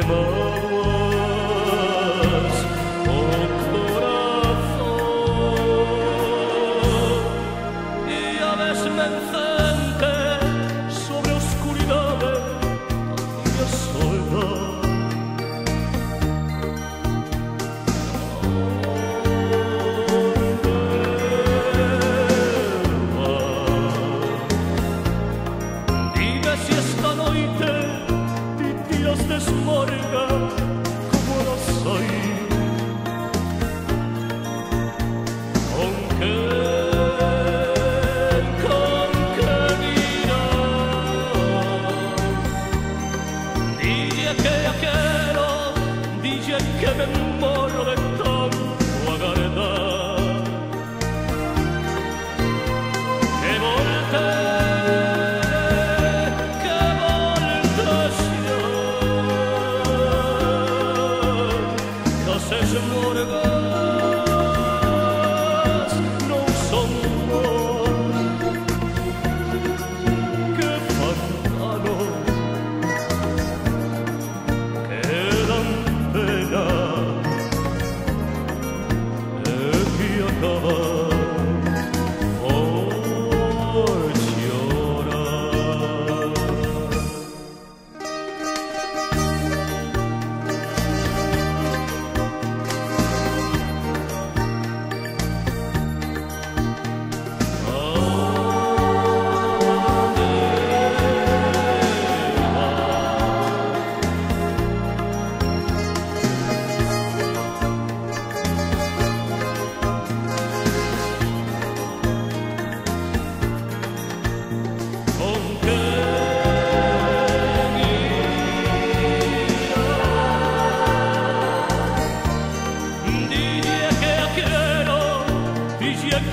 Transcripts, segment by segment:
magoas, oh corazón. Y a veces me encende sobre oscuridades y a soledad. Si esta noite ti tiras desmorga como lo soy, con que mirar, dille que ya quiero, dille que me muero de tanto agardar, que voltee. Esas morgas non son amor, que fanno, que dan pena e que acaban por llorar.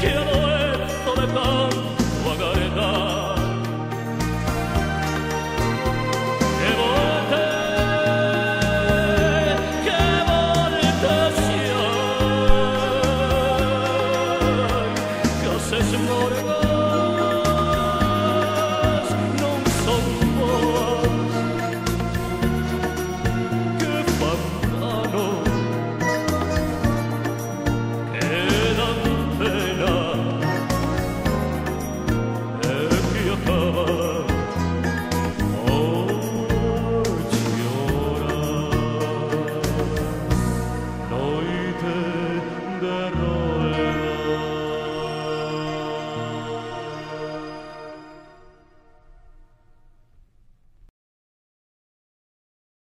Quiero esto de tanto agardar, que voltees, que haces morgar.